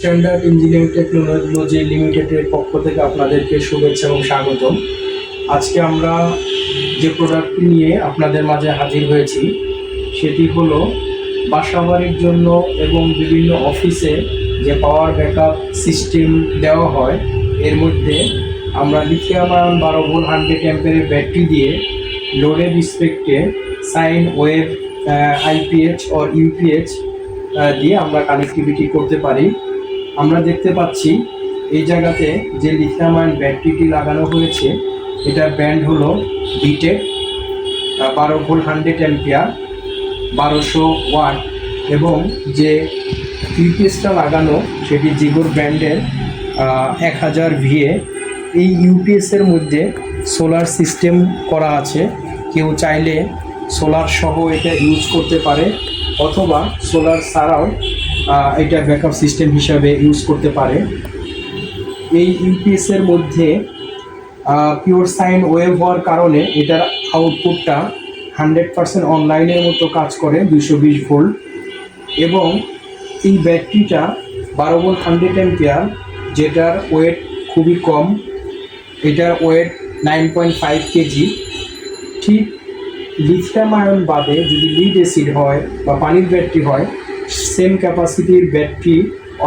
Standard engineering technology লিমিটেডের পক্ষ থেকে আপনাদেরকে শুভেচ্ছা এবং স্বাগতম। আজকে আমরা যে প্রোডাক্টটি নিয়ে আপনাদের মাঝে হাজির হয়েছি সেটি হলো বাসাবাড়ির জন্য এবং বিভিন্ন অফিসে যে পাওয়ার ব্যাকআপ সিস্টেম দেওয়া হয়, এর মধ্যে আমরা লিথিয়াম আয়ন 12 ভোল্ট 100 অ্যাম্পিয়ারের ব্যাটারি দিয়ে লোডের রিসপেক্টে সাইন ওয়েভ আইপিএইচ ও ইউপিএইচ দিয়ে আমরা কানেক্টিভিটি করতে পারি। আমরা দেখতে পাচ্ছি এই জায়গাতে যে লিথিয়াম আয়ন ব্যাটারিটি লাগানো হয়েছে এটার ব্র্যান্ড হলো ভিটেক 12 ভোল্ট 100 অ্যাম্পিয়ার 1200 ওয়াট, এবং যে ইউপিএসটা লাগানো সেটি জিগোর ব্র্যান্ডের 1000 ভিএ। এই ইউপিএসের মধ্যে সোলার সিস্টেম করা আছে, কেউ চাইলে সোলার সহ এটা ইউজ করতে পারে অথবা সোলার ছাড়াও এটা ব্যাকআপ সিস্টেম হিসাবে ইউজ করতে পারে। এই ইউপিএসের মধ্যে পিওর সাইন ওয়েভ হওয়ার কারণে এটার আউটপুটটা 100% অনলাইনের মতো কাজ করে 220 ভোল্ট, এবং এই ব্যাটারিটা 12 ভোল্ট 100 অ্যাম্পিয়ার যেটার ওয়েট খুবই কম, এটার ওয়েট 9.5 কেজি। ঠিক লিথিয়াম আয়ন বাদে যদি লিড অ্যাসিড হয় বা পানির ব্যাটারি হয়, সেম ক্যাপাসিটির ব্যাটারি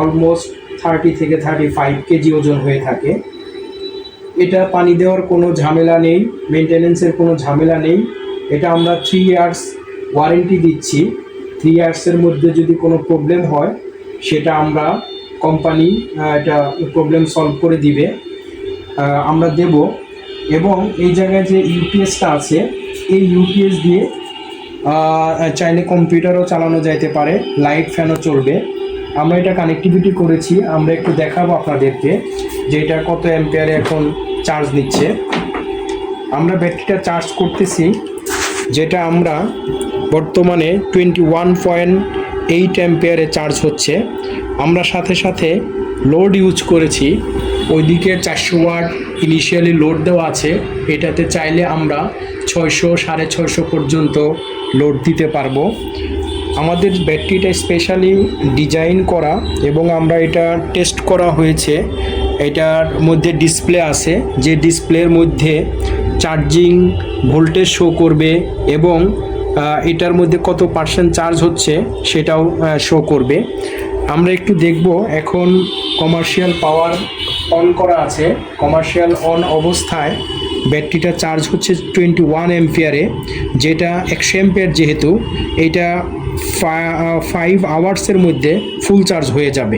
অলমোস্ট 30 থেকে 35 কেজি ওজন হয়ে থাকে। এটা পানি দেওয়ার কোনো ঝামেলা নেই, মেনটেনেন্সের কোনো ঝামেলা নেই। এটা আমরা 3 ইয়ার্স ওয়ারেন্টি দিচ্ছি। 3 ইয়ার্সের মধ্যে যদি কোনো প্রবলেম হয় সেটা আমরা কোম্পানি এটা প্রবলেম সলভ করে দিবে, আমরা দেব। এবং এই জায়গায় যে ইউপিএসটা আছে এই ইউপিএস দিয়ে চাইলে কম্পিউটারও চালানো যাইতে পারে, লাইট ফ্যানও চলবে। আমরা এটা কানেক্টিভিটি করেছি, আমরা একটু দেখাবো আপনাদেরকে যে এটা কত অ্যাম্পিয়ারে এখন চার্জ নিচ্ছে। আমরা ব্যাটারিটা চার্জ করতেছি, যেটা আমরা বর্তমানে 21.8 অ্যাম্পিয়ারে চার্জ হচ্ছে। আমরা সাথে সাথে লোড ইউজ করেছি, ওইদিকে 400 ওয়াট ইনিশিয়ালি লোড দেওয়া আছে। এটাতে চাইলে আমরা 600 650 পর্যন্ত লোড দিতে পারবো। আমাদের ব্যাটারিটা স্পেশালি ডিজাইন করা এবং আমরা এটা টেস্ট করা হয়েছে। এটার মধ্যে ডিসপ্লে আছে, যে ডিসপ্লের মধ্যে চার্জিং ভোল্টেজ শো করবে এবং এটার মধ্যে কত পার্সেন্ট চার্জ হচ্ছে সেটাও শো করবে। আমরা একটু দেখব। এখন কমার্শিয়াল পাওয়ার অন করা আছে, কমার্শিয়াল অন অবস্থায় ব্যাটারিটা চার্জ হচ্ছে 21 অ্যাম্পিয়ারে, যেটা 100 অ্যাম্পিয়ার যেহেতু এটা 5 আওয়ার্সের মধ্যে ফুল চার্জ হয়ে যাবে।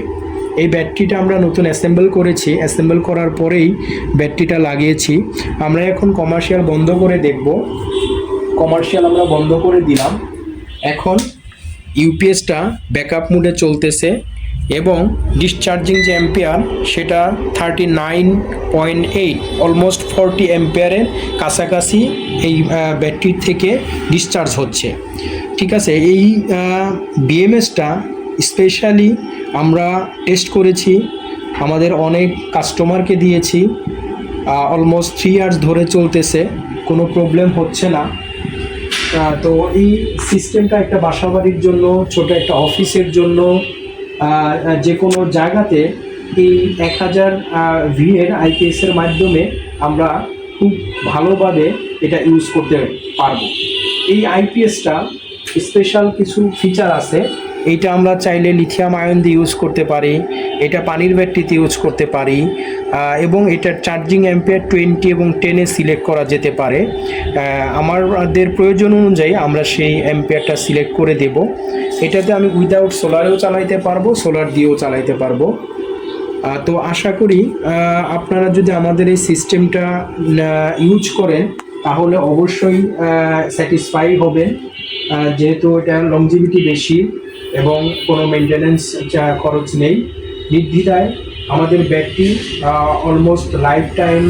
এই ব্যাটারিটা আমরা নতুন অ্যাসেম্বল করেছি, অ্যাসেম্বল করার পরেই ব্যাটারিটা লাগিয়েছি। আমরা এখন কমার্শিয়াল বন্ধ করে দেখব। কমার্শিয়াল আমরা বন্ধ করে দিলাম। এখন ইউপিএসটা ব্যাকআপ মোডে চলতেছে এবং ডিসচার্জিং যে অ্যাম্পিয়ার সেটা 39.8, অলমোস্ট 40 অ্যাম্পিয়ারের কাছাকাছি এই ব্যাটারির থেকে ডিসচার্জ হচ্ছে। ঠিক আছে, এই বিএমএসটা স্পেশালি আমরা টেস্ট করেছি, আমাদের অনেক কাস্টমারকে দিয়েছি। অলমোস্ট 3 ইয়ার্স ধরে চলতেছে, কোনো প্রবলেম হচ্ছে না। তো এই সিস্টেমটা একটা বাসাবাড়ির জন্য, ছোট একটা অফিসের জন্য, যে কোনো জায়গাতে এই 1000 ভিএর আইপিএসের মাধ্যমে আমরা খুব ভালোভাবে এটা ইউজ করতে পারবো। এই আইপিএসটা স্পেশাল কিছু ফিচার আছে। এইটা আমরা চাইলে লিথিয়াম আয়ন দিয়ে ইউজ করতে পারি, এটা পানির ব্যাটারিতে ইউজ করতে পারি, এবং এটার চার্জিং অ্যাম্পিয়ার 20 এবং 10-এ সিলেক্ট করা যেতে পারে। আমাদের প্রয়োজন অনুযায়ী আমরা সেই অ্যাম্পিয়ারটা সিলেক্ট করে দেব। এটাতে আমি উইদাউট সোলারেও চালাইতে পারবো, সোলার দিয়েও চালাইতে পারবো। তো আশা করি আপনারা যদি আমাদের এই সিস্টেমটা ইউজ করেন তাহলে অবশ্যই স্যাটিসফাই হবেন, যেহেতু এটা লংজিভিটি বেশি এবং কোনো মেনটেনেন্স খরচ নেই। নির্দ্বিধায় আমাদের battery almost life time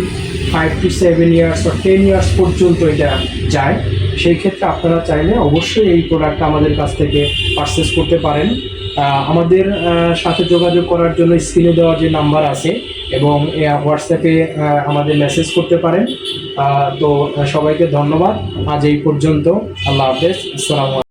5 to 7 years বা 10 ইয়ার্স পর্যন্ত এটা যায়। সেই ক্ষেত্রে আপনারা চাইলে অবশ্যই এই প্রোডাক্টটা আমাদের কাছ থেকে পারচেস করতে পারেন। আমাদের সাথে যোগাযোগ করার জন্য স্ক্রিনে দেওয়া যে নাম্বার আছে এবং হোয়াটসঅ্যাপে আমাদের মেসেজ করতে পারেন। তো সবাইকে ধন্যবাদ। আজ এই পর্যন্ত। আল্লাহ হাফেজ। আসসালামু আলাইকুম।